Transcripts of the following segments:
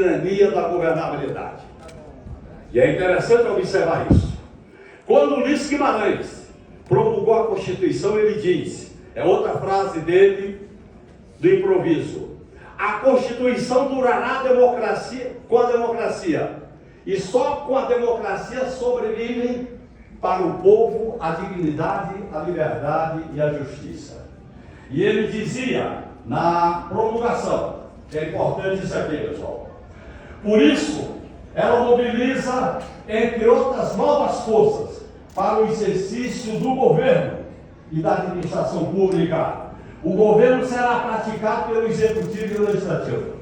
tirania da governabilidade. E é interessante observar isso. Quando Ulisses Guimarães promulgou a Constituição, ele diz, é outra frase dele do improviso: a Constituição durará com a democracia, e só com a democracia sobrevivem para o povo a dignidade, a liberdade e a justiça. E ele dizia na promulgação, que é importante isso aqui, pessoal, por isso ela mobiliza, entre outras novas forças, para o exercício do governo e da administração pública. O governo será praticado pelo Executivo e pelo Legislativo.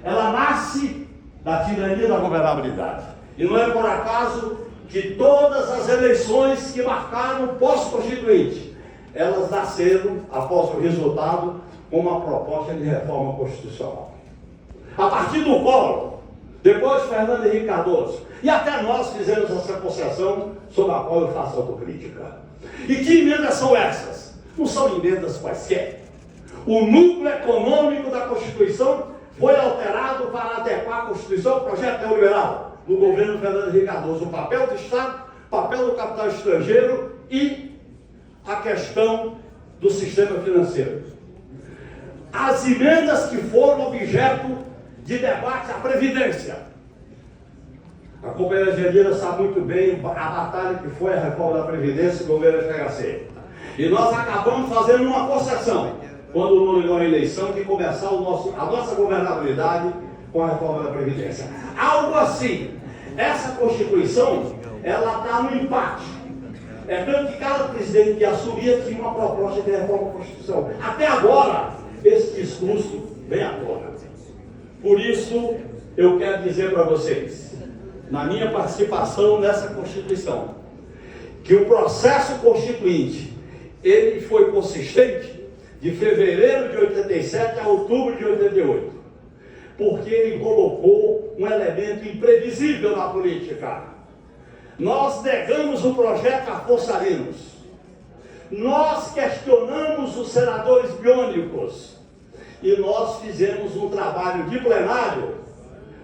Ela nasce da tirania da governabilidade. E não é por acaso que todas as eleições que marcaram o pós-constituinte, elas nasceram, após o resultado, com uma proposta de reforma constitucional. A partir do Collor, depois Fernando Henrique Cardoso, e até nós fizemos essa concessão sobre a qual eu faço autocrítica. E que emendas são essas? Não são emendas quaisquer. O núcleo econômico da Constituição foi alterado para adequar a Constituição ao projeto neoliberal do governo Fernando Henrique Cardoso, o papel do Estado, o papel do capital estrangeiro e a questão do sistema financeiro. As emendas que foram objeto de debate, a Previdência. A companheira Janira sabe muito bem a batalha que foi a reforma da Previdência do governo FHC. E nós acabamos fazendo uma concessão, quando não ganhou a eleição, de começar a nossa governabilidade com a reforma da Previdência. Algo assim. Essa Constituição, ela está no empate. É tanto que cada presidente que assumia tinha uma proposta de reforma da Constituição. Até agora, esse discurso vem à tona. Por isso, eu quero dizer para vocês, na minha participação nessa Constituição, que o processo constituinte, ele foi consistente de fevereiro de 87 a outubro de 88, porque ele colocou um elemento imprevisível na política. Nós negamos o projeto Afonso. Nós questionamos os senadores biônicos e nós fizemos um trabalho de plenário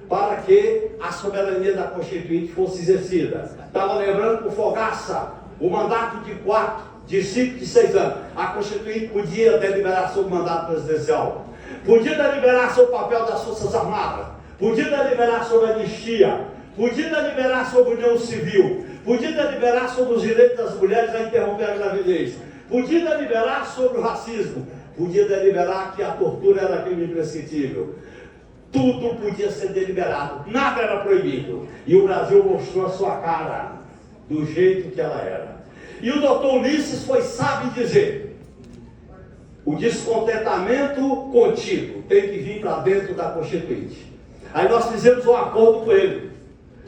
para que a soberania da Constituinte fosse exercida. Estava lembrando com Fogaça, o mandato de 4, de 5, de 6 anos. A Constituinte podia deliberar sobre o mandato presidencial, podia deliberar sobre o papel das Forças Armadas, podia deliberar sobre a anistia, podia deliberar sobre a união civil, podia deliberar sobre os direitos das mulheres a interromper a gravidez, podia deliberar sobre o racismo, podia deliberar que a tortura era crime imprescritível. Tudo podia ser deliberado, nada era proibido. E o Brasil mostrou a sua cara, do jeito que ela era. E o doutor Ulisses foi sábio em dizer: o descontentamento contigo tem que vir para dentro da Constituinte. Aí nós fizemos um acordo com ele.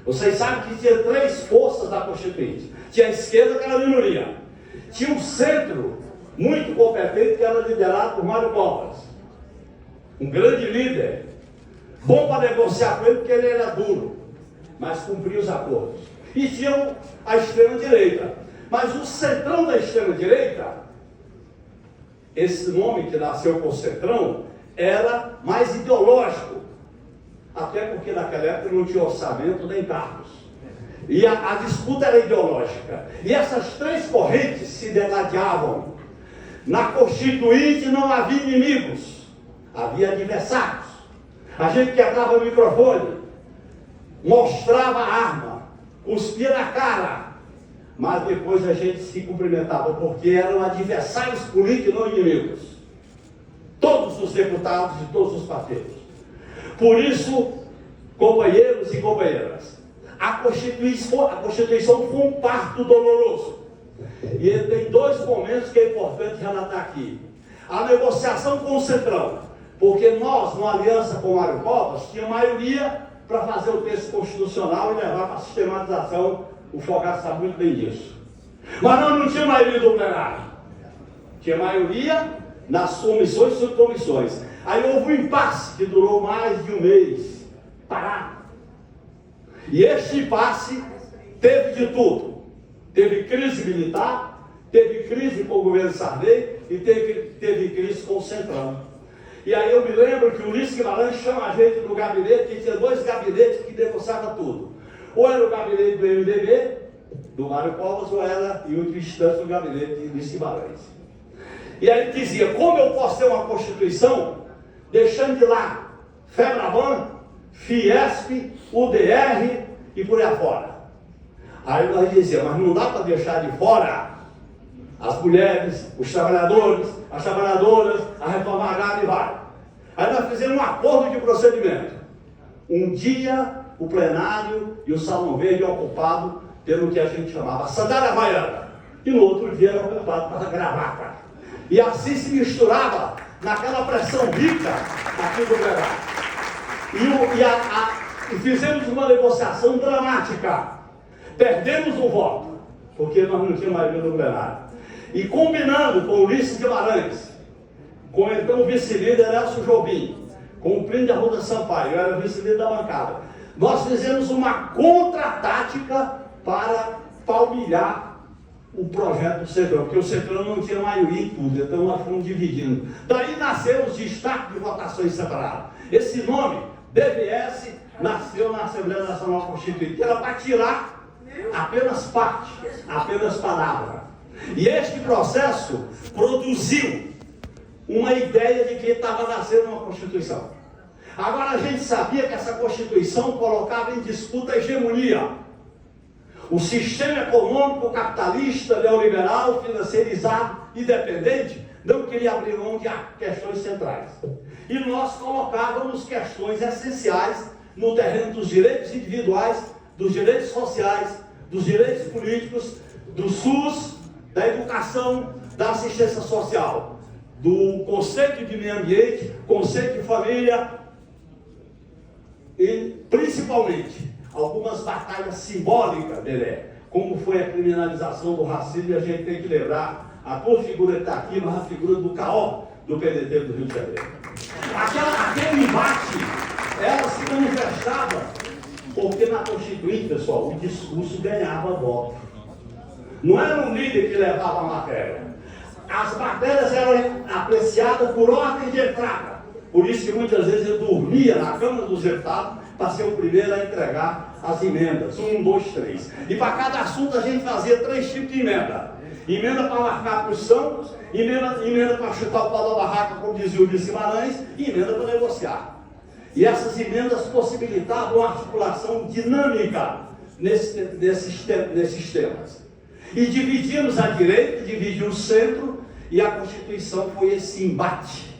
Vocês sabem que tinha 3 forças da Constituinte. Tinha a esquerda, que era a minoria. Tinha um centro muito competente, que era liderado por Mário Covas, um grande líder, bom para negociar com ele, porque ele era duro, mas cumpria os acordos. E tinham a extrema-direita. Mas o centrão da extrema-direita, esse nome que nasceu com o centrão, era mais ideológico. Até porque naquela época não tinha orçamento nem cargos. E a disputa era ideológica. E essas 3 correntes se degladiavam. Na Constituinte não havia inimigos, havia adversários. A gente quebrava o microfone, mostrava a arma, cuspia na cara, mas depois a gente se cumprimentava, porque eram adversários políticos e não inimigos. Todos os deputados de todos os partidos. Por isso, companheiros e companheiras, a Constituição foi um parto doloroso. E tem 2 momentos que é importante relatar aqui. A negociação com o Centrão, porque nós, numa aliança com o Mário Covas, tinha maioria para fazer o texto constitucional e levar para a sistematização. O Fogaça sabe muito bem disso. Mas nós não tinha maioria do plenário. Tinha maioria nas comissões e subcomissões. Aí houve um impasse que durou mais de um mês, parado. E este impasse teve de tudo. Teve crise militar, teve crise com o governo Sarney e teve crise com o Centrão. E aí eu me lembro que o Ulisses Guimarães chama a gente no gabinete, que tinha 2 gabinetes que negociavam tudo. Ou era o gabinete do MDB, do Mário Covas, ou era, em última instância, o gabinete de Ulisses Guimarães. E aí ele dizia, como eu posso ter uma Constituição, deixando de lá FEBRABAN, Fiesp, UDR e por aí afora. Aí nós dizíamos, mas não dá para deixar de fora as mulheres, os trabalhadores, as trabalhadoras, a reforma agrária e vai. Aí nós fizemos um acordo de procedimento. Um dia o plenário e o Salão Verde ocupado pelo que a gente chamava sandália havaiana. E no outro dia era ocupado pela gravata. E assim se misturava naquela pressão rica aqui do plenário. E fizemos uma negociação dramática. Perdemos o voto, porque nós não tínhamos maioria no plenário. E combinando com o Ulisses Guimarães, com então o vice-líder Elcio Jobim, com o Plínio de Arruda Sampaio, eu era vice-líder da bancada, nós fizemos uma contra-tática para palmilhar o projeto do Centrão, porque o Centrão não tinha maioria em tudo, então nós fomos dividindo. Daí nasceu os destaques de votações separadas. Esse nome, DVS, nasceu na Assembleia Nacional Constituinte, que era para tirar apenas parte, apenas palavra. E este processo produziu uma ideia de que estava nascendo uma Constituição. Agora a gente sabia que essa Constituição colocava em disputa a hegemonia. O sistema econômico capitalista, neoliberal, financeirizado e dependente não queria abrir mão de questões centrais. E nós colocávamos questões essenciais no terreno dos direitos individuais, dos direitos sociais, dos direitos políticos, do SUS, da educação, da assistência social, do conceito de meio ambiente, conceito de família e, principalmente, algumas batalhas simbólicas, Belé, como foi a criminalização do racismo, e a gente tem que lembrar a tua figura que está aqui, mas a figura do CAO, do PDT do Rio de Janeiro. Aquele embate, ela se manifestava, porque na Constituinte, pessoal, o discurso ganhava voto. Não era um líder que levava a matéria. As matérias eram apreciadas por ordem de entrada. Por isso que muitas vezes eu dormia na Câmara dos Deputados para ser o primeiro a entregar as emendas. 1, 2, 3. E para cada assunto a gente fazia 3 tipos de emenda. Emenda para marcar a posição, emenda para chutar o pau da barraca, como dizia o Ulisses Guimarães, e emenda para negociar. E essas emendas possibilitavam uma articulação dinâmica nesses temas. E dividimos a direita, dividimos o centro, e a Constituição foi esse embate.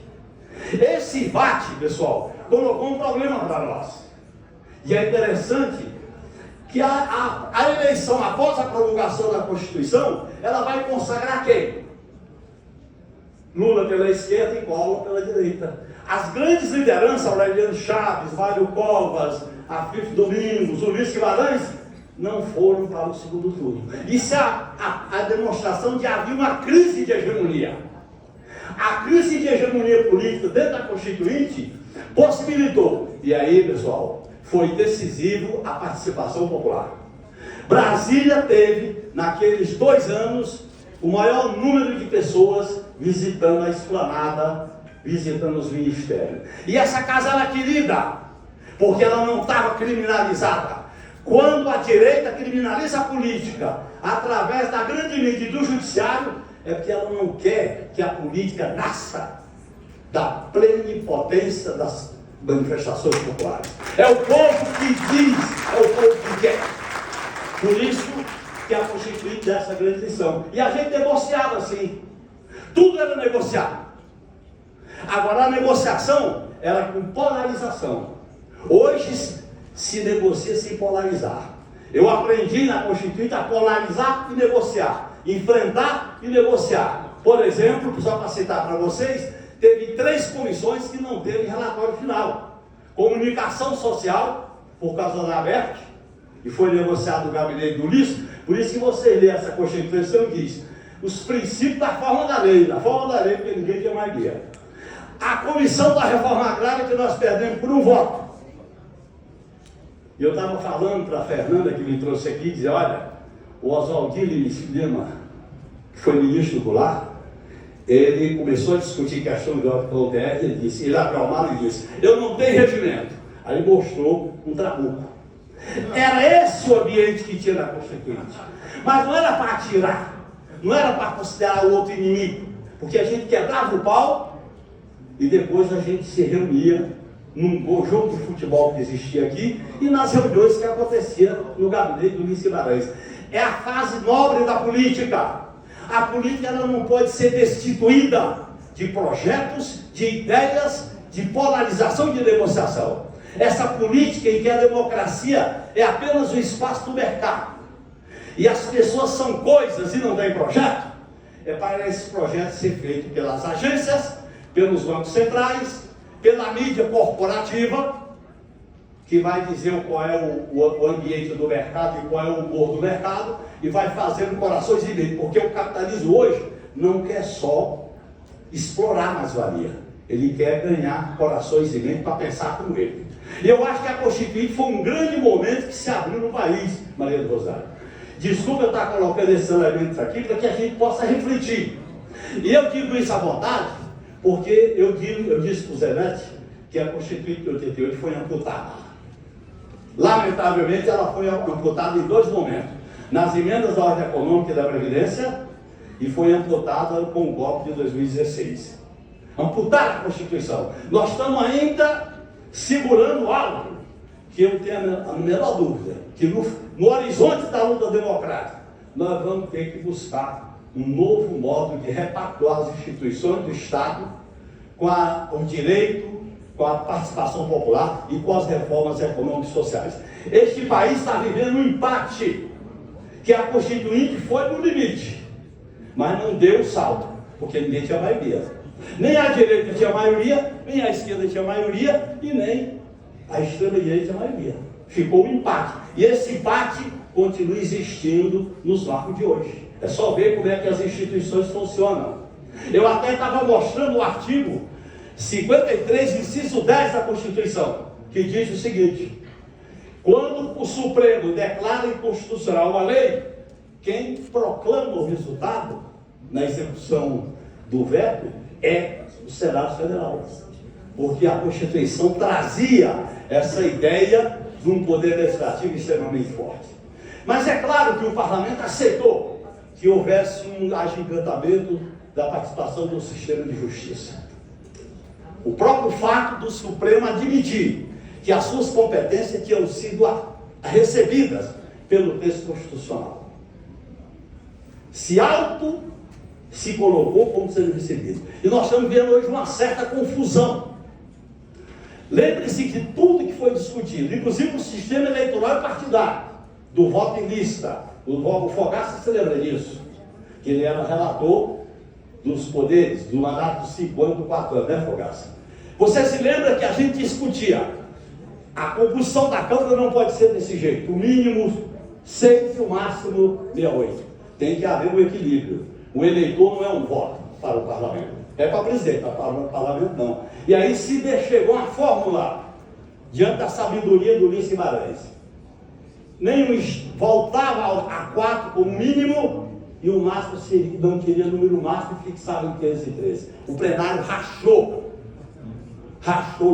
Esse embate, pessoal, colocou um problema para nós. E é interessante que a eleição, após a promulgação da Constituição, ela vai consagrar quem? Lula pela esquerda e Collor pela direita. As grandes lideranças, Aureliano Chaves, Mário Covas, Afif Domingos, Ulisses Guimarães, não foram para o segundo turno. Isso é a demonstração de haver uma crise de hegemonia. A crise de hegemonia política dentro da Constituinte possibilitou, e aí, pessoal, foi decisivo a participação popular. Brasília teve, naqueles 2 anos, o maior número de pessoas visitando a esplanada, visitando os ministérios. E essa casa era querida, porque ela não estava criminalizada. Quando a direita criminaliza a política através da grande mídia do judiciário, é porque ela não quer que a política nasça da plenipotência das manifestações populares. É o povo que diz, é o povo que quer. Por isso que a Constituinte dessa grande lição. E a gente negociava assim. Tudo era negociado. Agora a negociação era com polarização. Hoje se negocia sem polarizar. Eu aprendi na Constituinte a polarizar e negociar, enfrentar e negociar. Por exemplo, só para citar para vocês, teve 3 comissões que não teve relatório final. Comunicação social, por causa da ABERT, e foi negociado no gabinete do Ulisses. Por isso que você lê essa Constituição e diz os princípios da forma da lei, porque ninguém tinha maioria. A comissão da reforma agrária que nós perdemos por um voto. E eu estava falando para a Fernanda, que me trouxe aqui, dizer, olha, o Oswaldinho Lima, que foi ministro do Goulart, ele começou a discutir questão de ordem pública, ele abriu a mala e disse, eu não tenho regimento. Aí mostrou um trabuco. Era esse o ambiente que tinha na Constituinte. Mas não era para atirar, não era para considerar o outro inimigo, porque a gente quebrava o pau e depois a gente se reunia num jogo de futebol que existia aqui e nas reuniões que aconteciam no gabinete do Luiz Guimarães. É a fase nobre da política. A política ela não pode ser destituída de projetos, de ideias, de polarização e de negociação. Essa política em que a democracia é apenas o espaço do mercado e as pessoas são coisas e não têm projeto, é para esse projeto ser feito pelas agências, pelos bancos centrais, pela mídia corporativa, que vai dizer qual é o ambiente do mercado e qual é o humor do mercado, e vai fazendo corações e mentes, porque o capitalismo hoje não quer só explorar mais-valia, ele quer ganhar corações e mentes para pensar como ele. E eu acho que a Constituinte foi um grande momento que se abriu no país, Maria do Rosário. Desculpa eu estar colocando esses elementos aqui para que a gente possa refletir. E eu digo isso à vontade, porque eu disse para o Zenete que a Constituinte de 88 foi amputada. Lamentavelmente ela foi amputada em dois momentos. Nas emendas da ordem econômica e da Previdência, e foi amputada com o golpe de 2016. Amputar a Constituição. Nós estamos ainda segurando algo que eu tenho a menor dúvida, que no horizonte da luta democrática, nós vamos ter que buscar um novo modo de repactuar as instituições do Estado com o direito, com a participação popular e com as reformas econômicas e sociais. Este país está vivendo um empate, que a Constituinte foi no limite, mas não deu salto, porque ninguém tinha maioria. Nem a direita tinha maioria, nem a esquerda tinha maioria, e nem a extrema-direita tinha maioria. Ficou um empate. E esse empate continua existindo nos marcos de hoje. É só ver como é que as instituições funcionam. Eu até estava mostrando o artigo 53, inciso 10 da Constituição, que diz o seguinte: quando o Supremo declara inconstitucional uma lei, quem proclama o resultado na execução do veto é o Senado Federal, porque a Constituição trazia essa ideia de um poder legislativo extremamente forte. Mas é claro que o Parlamento aceitou que houvesse um agigantamento da participação do sistema de justiça. O próprio fato do Supremo admitir que as suas competências tinham sido recebidas pelo texto constitucional se colocou como sendo recebido. E nós estamos vendo hoje uma certa confusão. Lembre-se que tudo que foi discutido, inclusive o sistema eleitoral e partidário, do voto em lista, o Fogaça se lembra disso, que ele era relator dos poderes, do mandato de 5 anos, do 4 anos, né, Fogaça? Você se lembra que a gente discutia, a composição da Câmara não pode ser desse jeito, o mínimo 6 e o máximo 68. Tem que haver um equilíbrio. O eleitor não é um voto para o parlamento, é para presidente, para o parlamento não. E aí chegou uma fórmula, diante da sabedoria do Luiz Guimarães. Voltava a 4 como mínimo, e o máximo não queria número máximo e fixava em 513. O plenário rachou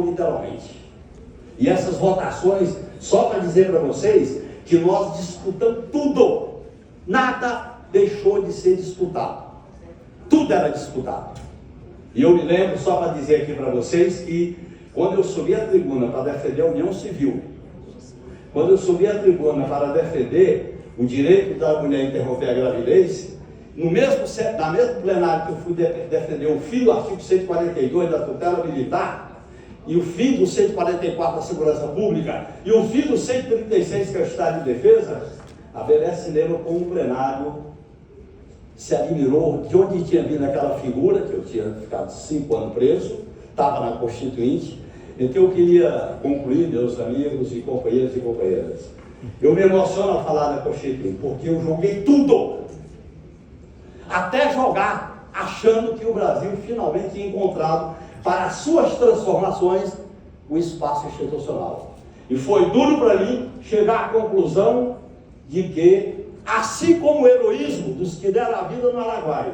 literalmente. E essas votações, só para dizer para vocês, que nós disputamos tudo, nada deixou de ser disputado, tudo era disputado. E eu me lembro, só para dizer aqui para vocês, que quando eu subi à tribuna para defender a União Civil, quando eu subi à tribuna para defender o direito da mulher interromper a gravidez, na mesma plenário que eu fui defender o fim do artigo 142 da tutela militar, e o fim do 144 da segurança pública, e o fim do 136 que é o Estado de Defesa, a Belé se lembra como um plenário se admirou de onde tinha vindo aquela figura, que eu tinha ficado 5 anos preso, estava na Constituinte. Então eu queria concluir, meus amigos e companheiros e companheiras, eu me emociono a falar da Constituinte, porque eu joguei tudo, até jogar, achando que o Brasil finalmente tinha encontrado, para as suas transformações, o espaço institucional. E foi duro para mim chegar à conclusão de que, assim como o heroísmo dos que deram a vida no Araguaia,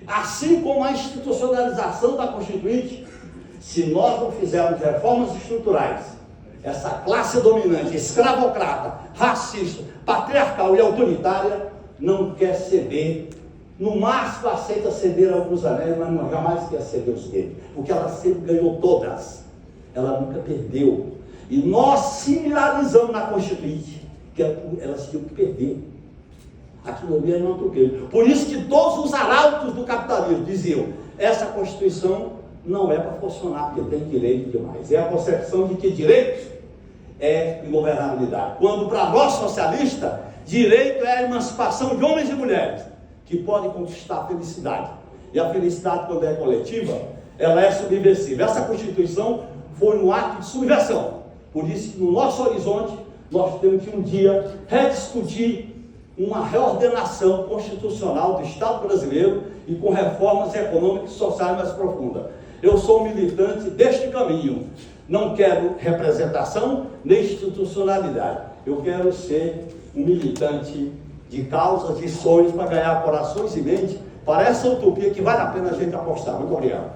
Assim como a institucionalização da Constituinte, se nós não fizermos reformas estruturais, essa classe dominante, escravocrata, racista, patriarcal e autoritária, não quer ceder. No máximo aceita ceder alguns anéis, mas não, jamais quer ceder os dedos, porque ela sempre ganhou todas, ela nunca perdeu. E nós similarizamos na Constituinte que elas tinham que perder. Aquilo ali era um atropelo. Por isso que todos os arautos do capitalismo diziam: essa Constituição não é para funcionar, porque tem direito demais. É a concepção de que direito é ingovernabilidade. Quando para nós socialistas, direito é a emancipação de homens e mulheres que podem conquistar a felicidade. E a felicidade, quando é coletiva, ela é subversiva. Essa Constituição foi um ato de subversão. Por isso que no nosso horizonte nós temos que um dia rediscutir uma reordenação constitucional do Estado brasileiro e com reformas econômicas e sociais mais profundas. Eu sou um militante deste caminho. Não quero representação nem institucionalidade. Eu quero ser um militante de causas, de sonhos, para ganhar corações e mentes para essa utopia que vale a pena a gente apostar. Muito obrigado.